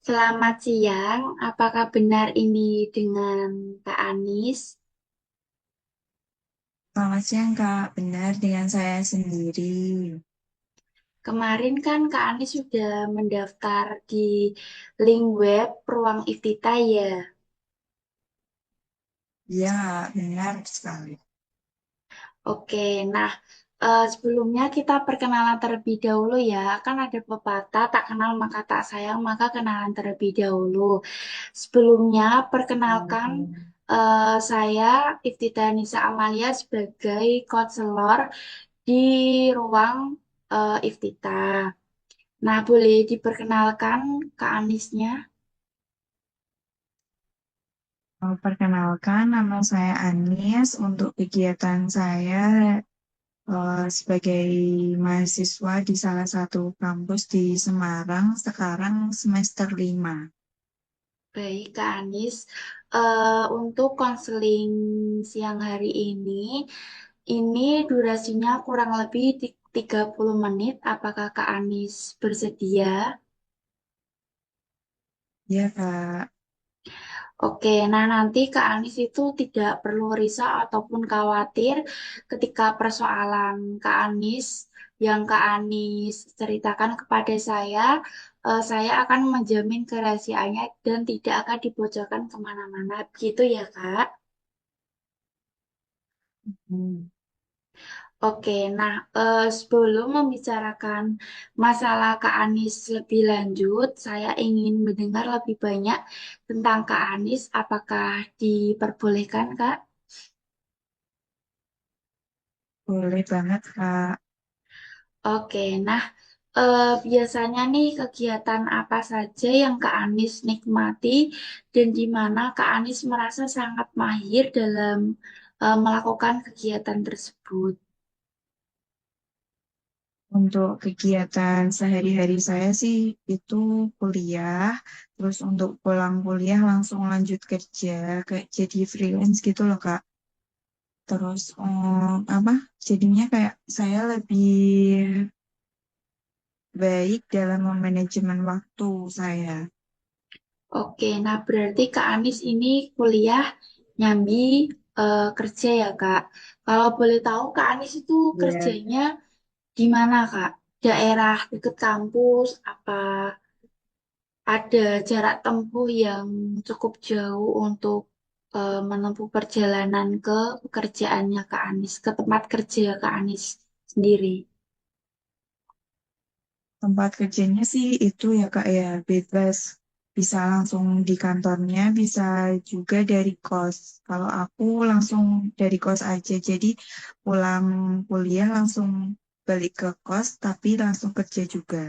Selamat siang, apakah benar ini dengan Kak Anis? Selamat siang Kak, benar dengan saya sendiri. Kemarin kan Kak Anis sudah mendaftar di link web Ruang Iftita ya. Ya, benar sekali. Oke, nah sebelumnya kita perkenalan terlebih dahulu ya. Kan ada pepatah tak kenal maka tak sayang, maka kenalan terlebih dahulu. Sebelumnya perkenalkan saya Iftita Nisa Amalia sebagai konselor di ruang Iftita. Nah, boleh diperkenalkan Kak Anisnya? Perkenalkan, nama saya Anis. Untuk kegiatan saya sebagai mahasiswa di salah satu kampus di Semarang, sekarang semester 5. Baik, Kak Anis. Untuk konseling siang hari ini durasinya kurang lebih 30 menit. Apakah Kak Anis bersedia? Ya Kak, Oke, nah nanti Kak Anis itu tidak perlu risau ataupun khawatir ketika persoalan Kak Anis yang Kak Anis ceritakan kepada saya akan menjamin kerahasiaannya dan tidak akan dibocorkan kemana-mana. Begitu ya, Kak? hmm, Oke, nah sebelum membicarakan masalah Kak Anis lebih lanjut, saya ingin mendengar lebih banyak tentang Kak Anis. Apakah diperbolehkan, Kak? boleh banget Kak. Oke, nah biasanya nih kegiatan apa saja yang Kak Anis nikmati dan di mana Kak Anis merasa sangat mahir dalam melakukan kegiatan tersebut. Untuk kegiatan sehari-hari saya sih itu kuliah, terus untuk pulang kuliah langsung lanjut kerja, kayak jadi freelance gitu loh Kak. Terus apa? Jadinya kayak saya lebih baik dalam memanajemen waktu saya. Oke, nah berarti Kak Anis ini kuliah nyambi kerja ya Kak. Kalau boleh tahu Kak Anis itu Ya. kerjanya di mana Kak? Daerah dekat kampus apa ada jarak tempuh yang cukup jauh untuk menempuh perjalanan ke pekerjaannya Kak Anis, ke tempat kerja Kak Anis sendiri. Tempat kerjanya sih itu ya Kak ya, bebas. Bisa langsung di kantornya, bisa juga dari kos. Kalau aku langsung dari kos aja, jadi pulang kuliah langsung balik ke kos, tapi langsung kerja juga.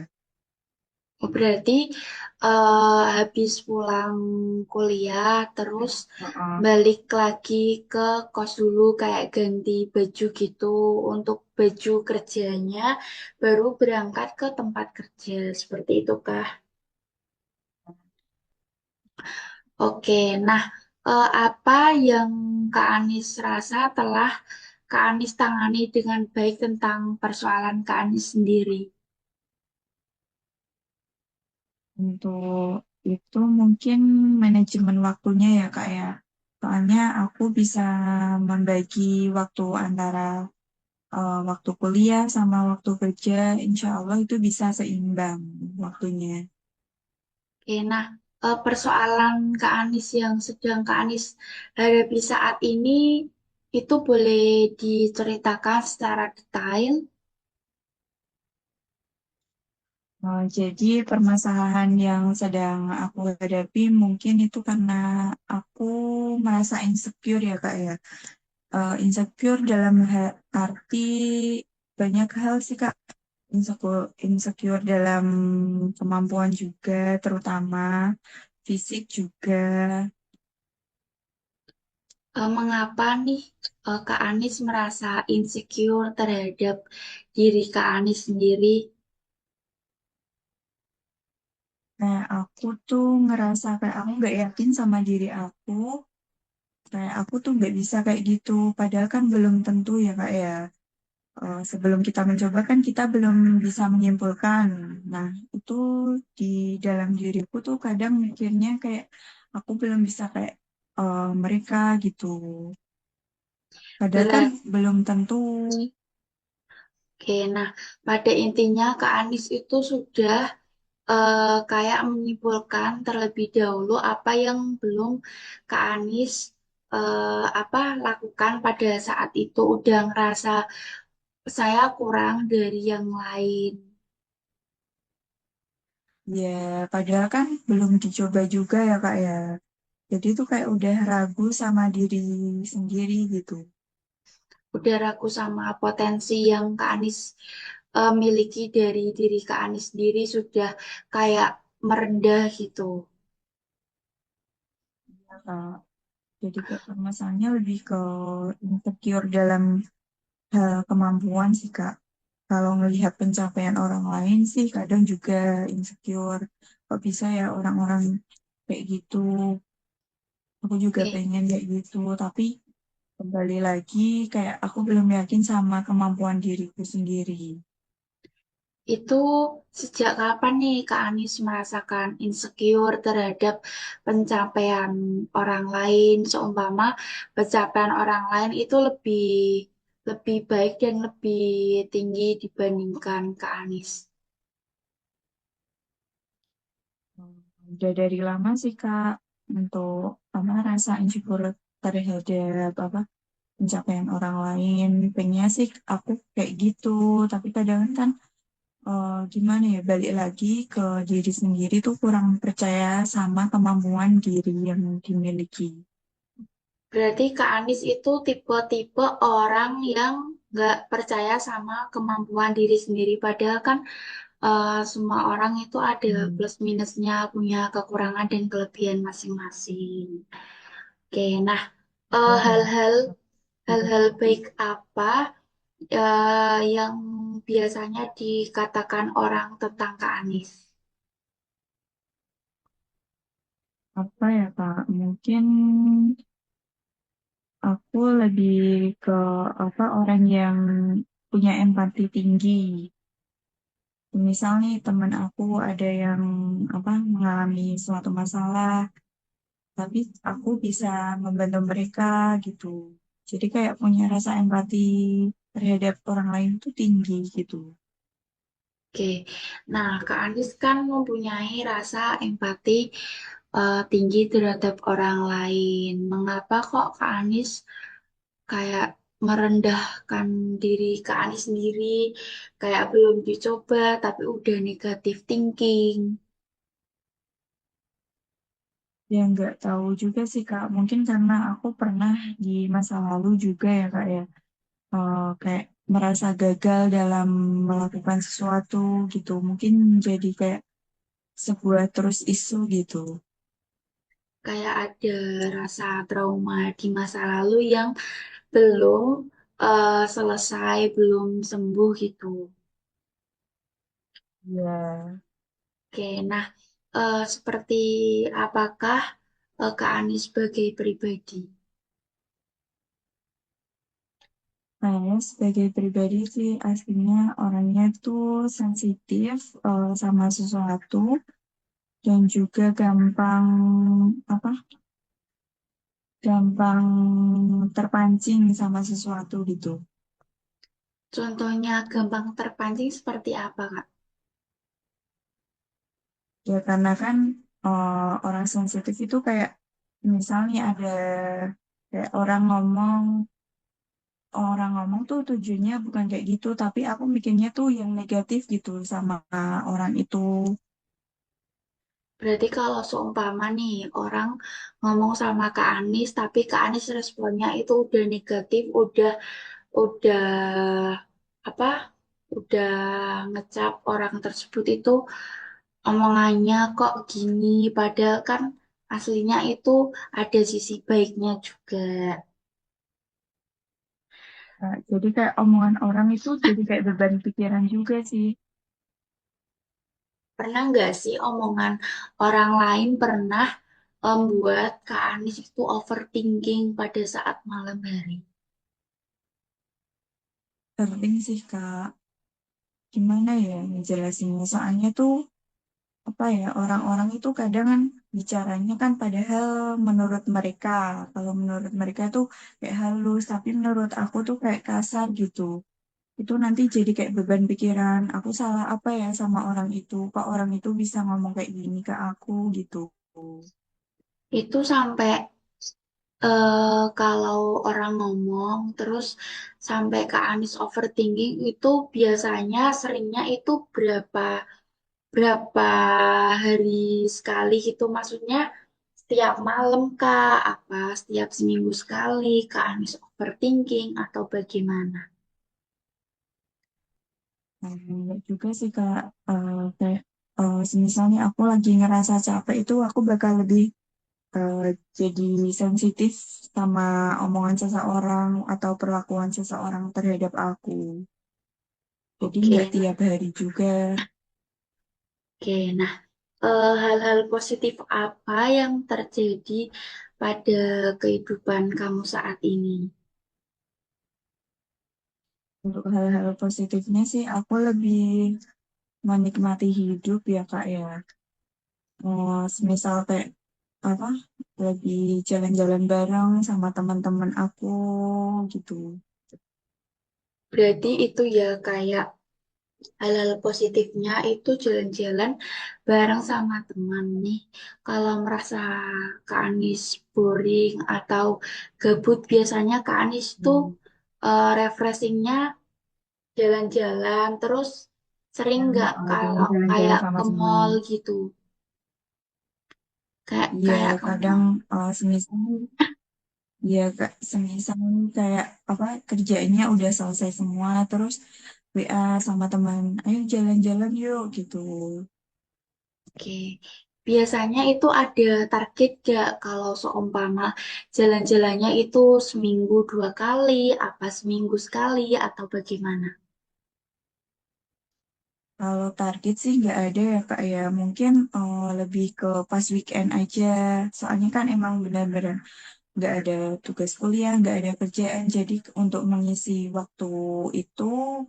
Oh, berarti habis pulang kuliah terus Heeh. balik lagi ke kos dulu kayak ganti baju gitu untuk baju kerjanya baru berangkat ke tempat kerja seperti itu kah? Oke, nah apa yang Kak Anis rasa telah Kak Anis tangani dengan baik tentang persoalan Kak Anis sendiri? Untuk itu mungkin manajemen waktunya ya Kak ya. Soalnya aku bisa membagi waktu antara waktu kuliah sama waktu kerja, insya Allah itu bisa seimbang waktunya. Oke, nah persoalan Kak Anis yang sedang Kak Anis hadapi saat ini itu boleh diceritakan secara detail. Jadi permasalahan yang sedang aku hadapi mungkin itu karena aku merasa insecure ya Kak ya. Insecure dalam arti banyak hal sih Kak. Insecure dalam kemampuan juga, terutama fisik juga. Mengapa nih Kak Anis merasa insecure terhadap diri Kak Anis sendiri? Nah, aku tuh ngerasa kayak aku nggak yakin sama diri aku. Kayak aku tuh nggak bisa kayak gitu. Padahal kan belum tentu ya Kak ya. sebelum kita mencoba kan kita belum bisa menyimpulkan. Nah, itu di dalam diriku tuh kadang mikirnya kayak aku belum bisa kayak mereka gitu. Padahal kan Berat. belum tentu. Oke, nah pada intinya Kak Anies itu sudah kayak menyimpulkan terlebih dahulu apa yang belum Kak Anies apa lakukan pada saat itu udah ngerasa saya kurang dari yang lain. Ya, padahal kan belum dicoba juga ya Kak ya. Jadi tuh kayak udah ragu sama diri sendiri gitu. Udah ragu sama potensi yang Kak Anies miliki dari diri Kak Anies sendiri sudah kayak merendah gitu. Ya, Kak. Jadi kayak permasalahannya lebih ke insecure dalam hal kemampuan sih Kak. Kalau ngelihat pencapaian orang lain sih kadang juga insecure. Kok bisa ya orang-orang kayak gitu. Aku juga Oke. pengen kayak gitu. Tapi kembali lagi kayak aku belum yakin sama kemampuan diriku sendiri. Itu sejak kapan nih Kak Anies merasakan insecure terhadap pencapaian orang lain, seumpama pencapaian orang lain itu lebih lebih baik dan lebih tinggi dibandingkan Kak Anies. Udah dari lama sih Kak untuk apa rasa insecure terhadap apa pencapaian orang lain. Pengennya sih aku kayak gitu, tapi kadang kan gimana ya balik lagi ke diri sendiri tuh kurang percaya sama kemampuan diri yang dimiliki. Berarti Kak Anies itu tipe-tipe orang yang nggak percaya sama kemampuan diri sendiri. Padahal kan semua orang itu ada Hmm. plus minusnya, punya kekurangan dan kelebihan masing-masing. Oke, nah Ya, hal-hal gitu. hal-hal baik apa yang biasanya dikatakan orang tentang Kak Anies? Apa ya Kak? Mungkin aku lebih ke apa orang yang punya empati tinggi. Misal nih teman aku ada yang apa mengalami suatu masalah, tapi aku bisa membantu mereka gitu. Jadi kayak punya rasa empati terhadap orang lain itu tinggi gitu. Oke, nah Kak Anies kan mempunyai rasa empati tinggi terhadap orang lain. Mengapa kok Kak Anies kayak merendahkan diri Kak Anies sendiri, kayak belum dicoba tapi udah negatif thinking? Ya nggak tahu juga sih Kak, mungkin karena aku pernah di masa lalu juga ya Kak ya, kayak merasa gagal dalam melakukan sesuatu gitu. Mungkin jadi kayak sebuah terus isu gitu. Kayak ada rasa trauma di masa lalu yang belum selesai, belum sembuh gitu. Ya, Oke, nah seperti apakah Kak Anies sebagai pribadi? saya sebagai pribadi sih aslinya orangnya tuh sensitif sama sesuatu dan juga gampang apa gampang terpancing sama sesuatu gitu. Contohnya gampang terpancing seperti apa, Kak? Ya karena kan orang sensitif itu kayak misalnya ada kayak orang ngomong tuh tujuannya bukan kayak gitu, tapi aku mikirnya tuh yang negatif gitu sama orang itu. Berarti kalau seumpama nih orang ngomong sama Kak Anies, tapi Kak Anies responnya itu udah negatif, udah apa? Udah ngecap orang tersebut itu omongannya kok gini, padahal kan aslinya itu ada sisi baiknya juga. Nah, jadi kayak omongan orang itu jadi kayak beban pikiran juga sih. Pernah nggak sih omongan orang lain pernah membuat Kak Anies itu overthinking pada saat malam hari? sering sih Kak. Gimana ya ngejelasinnya? Soalnya tuh apa ya orang-orang itu kadang kan bicaranya kan padahal menurut mereka, kalau menurut mereka tuh kayak halus, tapi menurut aku tuh kayak kasar gitu. Itu nanti jadi kayak beban pikiran. Aku salah apa ya sama orang itu? Kok orang itu bisa ngomong kayak gini ke aku gitu. Itu sampai kalau orang ngomong terus sampai ke Anis overthinking itu biasanya seringnya itu berapa berapa hari sekali gitu, maksudnya setiap malam kah, apa setiap seminggu sekali Kak Anis overthinking atau bagaimana? Juga sih Kak, kayak misalnya aku lagi ngerasa capek itu aku bakal lebih eh, jadi sensitif sama omongan seseorang atau perlakuan seseorang terhadap aku. Jadi nggak Oke, tiap hari juga. oke. Nah, hal-hal positif apa yang terjadi pada kehidupan kamu saat ini? Untuk hal-hal positifnya sih aku lebih menikmati hidup ya Kak ya. Misal kayak apa, lagi jalan-jalan bareng sama teman-teman aku gitu. Berarti itu ya kayak hal-hal positifnya itu jalan-jalan bareng sama teman nih. Kalau merasa Kak Anies boring atau gabut, biasanya Kak Anies tuh Hmm. refreshingnya jalan-jalan. Terus sering nggak kalau Jalan-jalan kayak sama ke teman. mall gitu? Kayak Iya, kayak ke kadang mall. semisal ya kak, semisal kayak apa kerjanya udah selesai semua, terus WA sama teman, ayo jalan-jalan yuk gitu. Oke. Biasanya itu ada target gak kalau seumpama jalan-jalannya itu seminggu 2 kali, apa seminggu sekali, atau bagaimana? Kalau target sih nggak ada ya kak ya, mungkin lebih ke pas weekend aja. Soalnya kan emang benar-benar nggak ada tugas kuliah, nggak ada kerjaan, jadi untuk mengisi waktu itu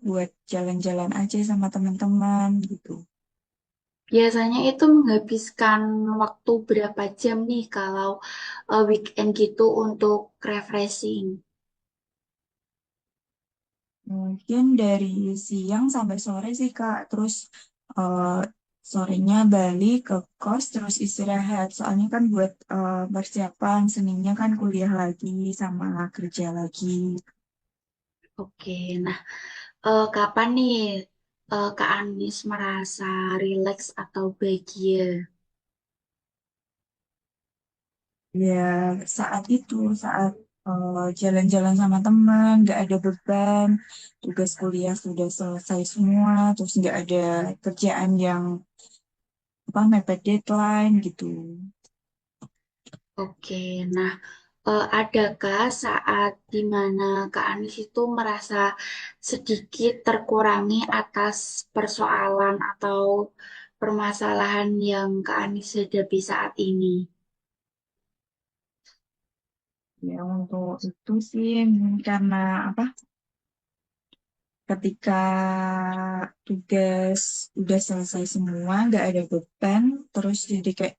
buat jalan-jalan aja sama teman-teman gitu. Biasanya itu menghabiskan waktu berapa jam nih kalau weekend gitu untuk refreshing? Mungkin dari siang sampai sore sih Kak, terus eh, sorenya balik ke kos terus istirahat. Soalnya kan buat persiapan Seninnya kan kuliah lagi sama kerja lagi. Oke, nah kapan nih Kak Anis merasa rileks atau bahagia? Ya saat itu, saat jalan-jalan sama teman, nggak ada beban, tugas kuliah sudah selesai semua, terus nggak ada kerjaan yang apa mepet deadline gitu. Oke, nah adakah saat di mana Kak Anis itu merasa sedikit terkurangi atas persoalan atau permasalahan yang Kak Anis hadapi saat ini? Ya untuk itu sih karena apa? Ketika tugas udah selesai semua, nggak ada beban, terus jadi kayak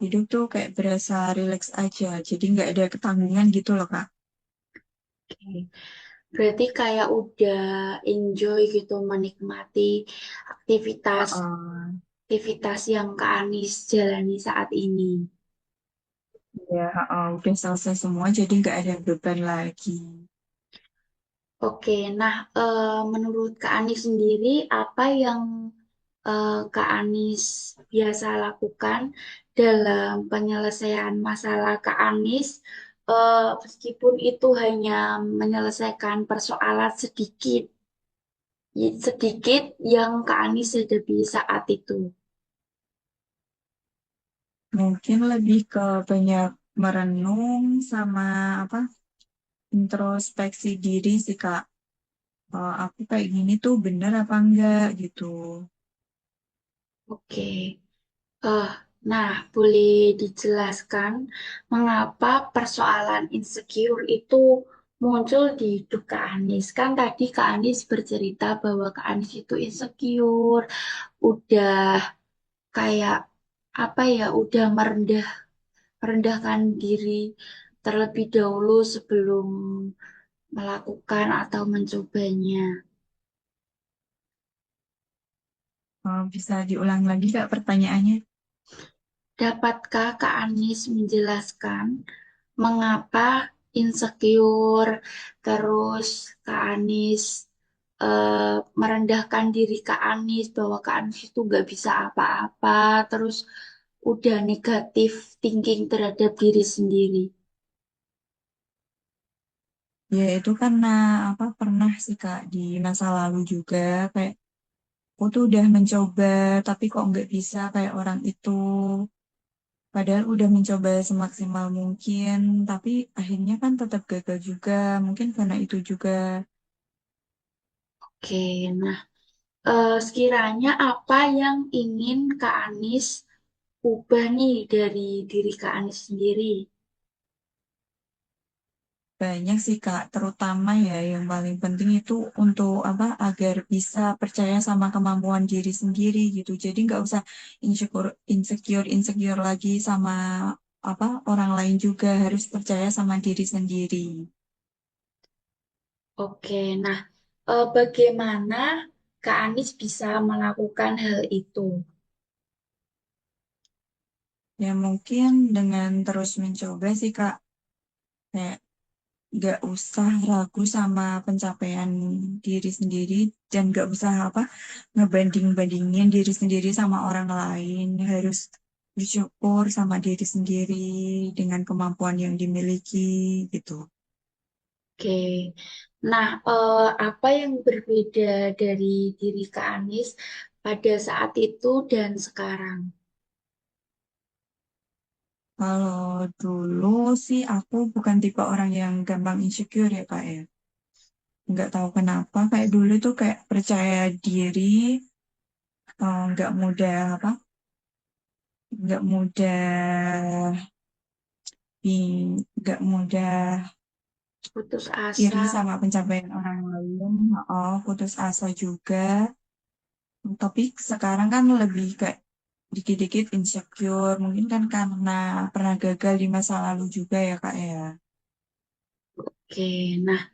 hidup tuh kayak berasa rileks aja. Jadi nggak ada ketanggungan gitu loh, Kak. Oke. Berarti kayak udah enjoy gitu menikmati aktivitas Heeh. aktivitas yang Kak Anis jalani saat ini. Ya, heeh, udah selesai semua, jadi nggak ada beban lagi. Oke, nah menurut Kak Anis sendiri apa yang Kak Anis biasa lakukan dalam penyelesaian masalah Kak Anis, meskipun itu hanya menyelesaikan persoalan sedikit, sedikit yang Kak Anis hadapi saat itu. Mungkin lebih ke banyak merenung sama apa introspeksi diri sih, Kak. Aku kayak gini tuh bener apa enggak gitu. Oke, eh, nah boleh dijelaskan mengapa persoalan insecure itu muncul di hidup Kak Anies? Kan tadi Kak Anies bercerita bahwa Kak Anies itu insecure, udah kayak apa ya, udah merendahkan diri terlebih dahulu sebelum melakukan atau mencobanya. Bisa diulang lagi Kak pertanyaannya? Dapatkah Kak Anies menjelaskan mengapa insecure, terus Kak Anies merendahkan diri Kak Anies bahwa Kak Anies itu gak bisa apa-apa, terus udah negatif thinking terhadap diri sendiri. Ya itu karena apa pernah sih Kak di masa lalu juga kayak aku tuh udah mencoba tapi kok nggak bisa kayak orang itu. Padahal udah mencoba semaksimal mungkin, tapi akhirnya kan tetap gagal juga. Mungkin karena itu juga. Oke, nah sekiranya apa yang ingin Kak Anies ubah nih dari diri Kak Anies sendiri? Banyak sih Kak, terutama ya yang paling penting itu untuk apa agar bisa percaya sama kemampuan diri sendiri gitu. Jadi nggak usah insecure lagi sama apa orang lain juga harus percaya sama diri sendiri. Oke, nah bagaimana Kak Anies bisa melakukan hal itu? Ya mungkin dengan terus mencoba sih Kak, kayak nggak usah ragu sama pencapaian diri sendiri dan nggak usah apa ngebanding-bandingin diri sendiri sama orang lain. Harus bersyukur sama diri sendiri dengan kemampuan yang dimiliki gitu. Oke, nah apa yang berbeda dari diri Kak Anies pada saat itu dan sekarang? Kalau dulu sih aku bukan tipe orang yang gampang insecure ya Kak ya. Nggak tahu kenapa kayak dulu tuh kayak percaya diri, nggak mudah apa, nggak mudah, nggak mudah Putus iri asa. sama pencapaian orang lain, oh putus asa juga. Tapi sekarang kan lebih kayak dikit-dikit insecure, mungkin kan karena pernah gagal di masa lalu juga ya Kak ya. Oke, nah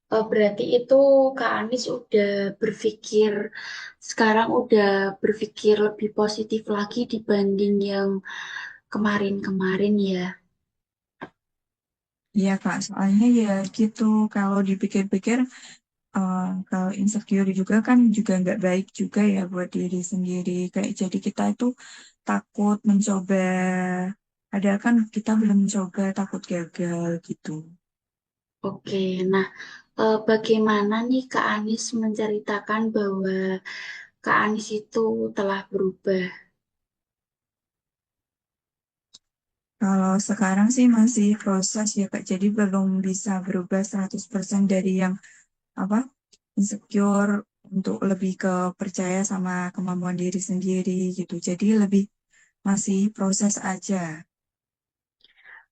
berarti itu Kak Anies udah berpikir, sekarang udah berpikir lebih positif lagi dibanding yang kemarin-kemarin ya. Iya Kak, soalnya ya gitu, kalau dipikir-pikir, kalau insecure juga kan juga nggak baik juga ya buat diri sendiri. Kayak jadi kita itu takut mencoba, padahal kan kita belum mencoba, takut gagal gitu. Oke, nah bagaimana nih Kak Anies menceritakan bahwa Kak Anies itu telah berubah? Kalau sekarang sih masih proses ya Kak, jadi belum bisa berubah 100% dari yang apa insecure untuk lebih ke percaya sama kemampuan diri sendiri gitu. Jadi lebih masih proses aja.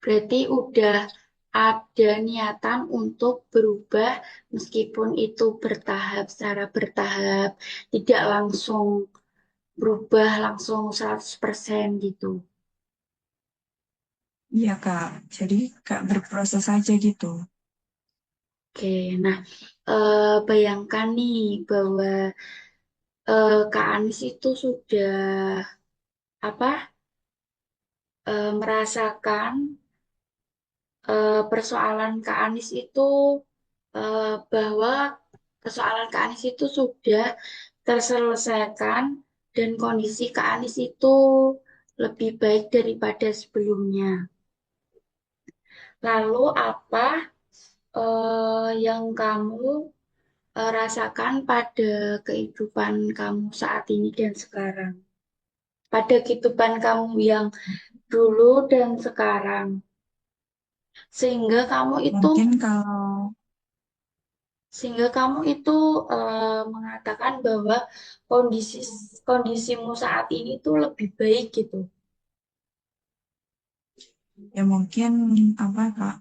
Berarti udah ada niatan untuk berubah meskipun itu bertahap, secara bertahap, tidak langsung berubah langsung 100% gitu. Iya Kak, jadi Kak berproses aja gitu. Oke, nah bayangkan nih bahwa Kak Anies itu sudah apa merasakan persoalan Kak Anies itu bahwa persoalan Kak Anies itu sudah terselesaikan dan kondisi Kak Anies itu lebih baik daripada sebelumnya. Lalu apa yang kamu rasakan pada kehidupan kamu saat ini dan sekarang? Pada kehidupan kamu yang dulu dan sekarang. Sehingga kamu itu Mungkin kalau sehingga kamu itu mengatakan bahwa kondisi kondisimu saat ini tuh lebih baik gitu. ya mungkin apa Kak,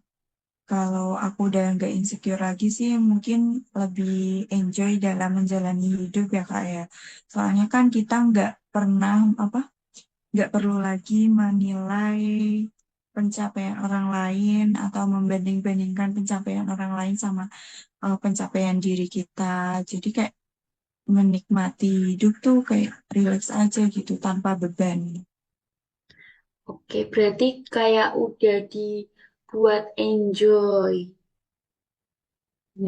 Kalau aku udah nggak insecure lagi sih, mungkin lebih enjoy dalam menjalani hidup ya Kak ya. Soalnya kan kita nggak pernah apa, nggak perlu lagi menilai pencapaian orang lain atau membanding-bandingkan pencapaian orang lain sama pencapaian diri kita. Jadi kayak menikmati hidup tuh kayak relax aja gitu tanpa beban. Oke, berarti kayak udah dibuat enjoy.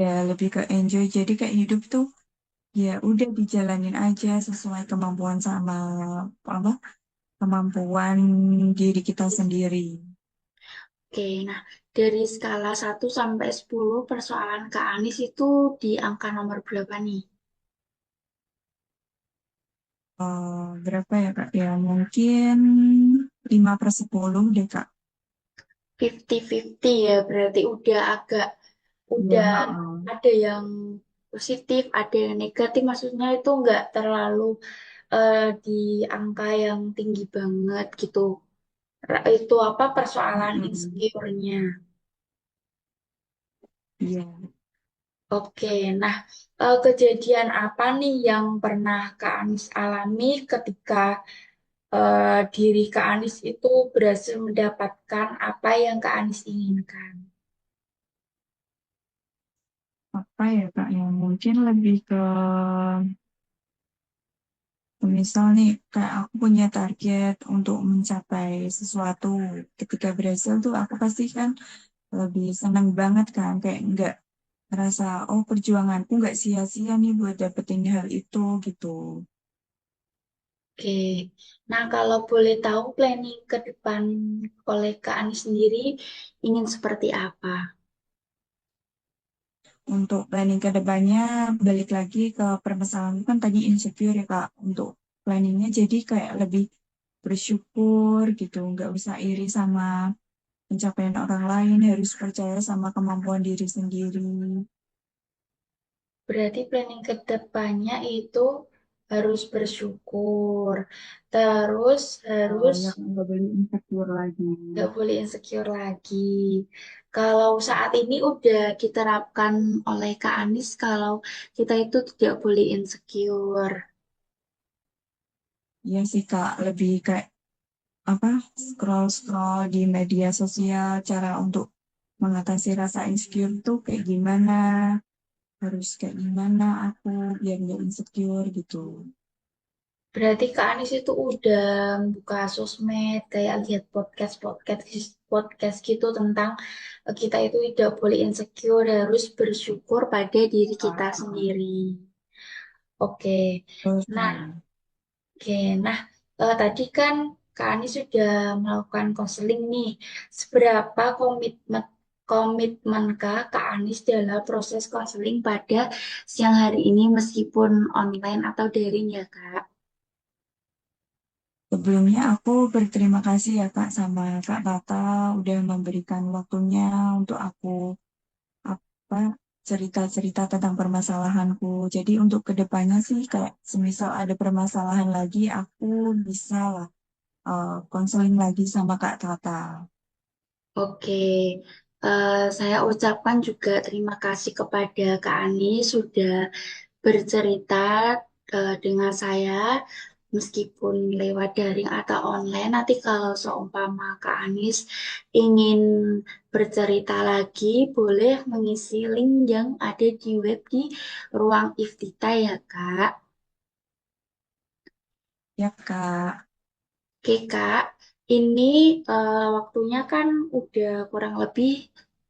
Ya lebih ke enjoy. Jadi kayak hidup tuh ya udah dijalanin aja sesuai kemampuan sama apa kemampuan diri kita sendiri. Oke, nah dari skala 1 sampai 10 persoalan Kak Anis itu di angka nomor berapa nih? Berapa ya Kak? Ya mungkin 5/10 deh Kak. 50-50 ya, berarti udah agak, Ya, udah heeh. ada yang positif, ada yang negatif, maksudnya itu nggak terlalu di angka yang tinggi banget gitu. Itu apa persoalan Mm-mm. insecure-nya. Iya. Oke, nah kejadian apa nih yang pernah Kak Anis alami ketika diri Kak Anis itu berhasil mendapatkan apa yang Kak Anis inginkan? Apa ya Kak? Ya mungkin lebih ke misal nih kayak aku punya target untuk mencapai sesuatu. Ketika berhasil tuh aku pasti kan lebih senang banget kan. Kayak nggak ngerasa, oh perjuanganku nggak sia-sia nih buat dapetin hal itu gitu. Oke, nah kalau boleh tahu planning ke depan oleh Kak Anis sendiri ingin seperti apa? Untuk planning ke depannya, balik lagi ke permasalahan kan tadi insecure ya Kak. Untuk planningnya jadi kayak lebih bersyukur gitu. Nggak usah iri sama pencapaian orang lain, harus percaya sama kemampuan diri sendiri. Berarti planning ke depannya itu harus bersyukur, terus harus Ya nggak boleh insecure lagi. nggak boleh insecure lagi. Kalau saat ini udah diterapkan oleh Kak Anis, kalau kita itu tidak boleh insecure. Iya sih Kak, lebih kayak apa scroll-scroll di media sosial, cara untuk mengatasi rasa insecure tuh kayak gimana, harus kayak gimana aku biar nggak insecure gitu. Berarti Kak Anis itu udah buka sosmed, kayak lihat podcast-podcast podcast gitu tentang kita itu tidak boleh insecure, harus bersyukur pada diri kita sendiri. Oke. Terus Nah, oke. Nah, tadi kan Kak Anis sudah melakukan konseling nih. Seberapa komitmenkah Kak Anis dalam proses konseling pada siang hari ini meskipun online atau daring ya, Kak? sebelumnya aku berterima kasih ya Kak sama Kak Tata udah memberikan waktunya untuk aku apa cerita-cerita tentang permasalahanku. Jadi untuk kedepannya sih kayak semisal ada permasalahan lagi aku bisa lah konseling lagi sama Kak Tata. Oke, saya ucapkan juga terima kasih kepada Kak Ani sudah bercerita dengan saya meskipun lewat daring atau online. Nanti kalau seumpama Kak Anis ingin bercerita lagi, boleh mengisi link yang ada di web di ruang Iftita ya Kak. Ya Kak, Oke Kak, ini waktunya kan udah kurang lebih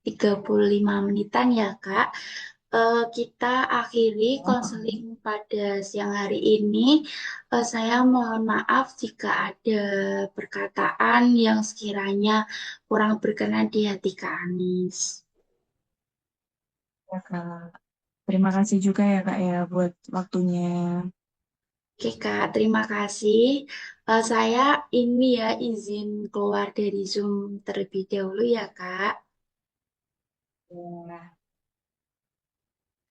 35 menitan ya Kak. Kita akhiri konseling pada siang hari ini. Saya mohon maaf jika ada perkataan yang sekiranya kurang berkenan di hati Kak Anis. ya Kak. Terima kasih juga ya Kak ya buat waktunya. Oke Kak, terima kasih. Saya ini ya izin keluar dari Zoom terlebih dahulu ya Kak. Ya.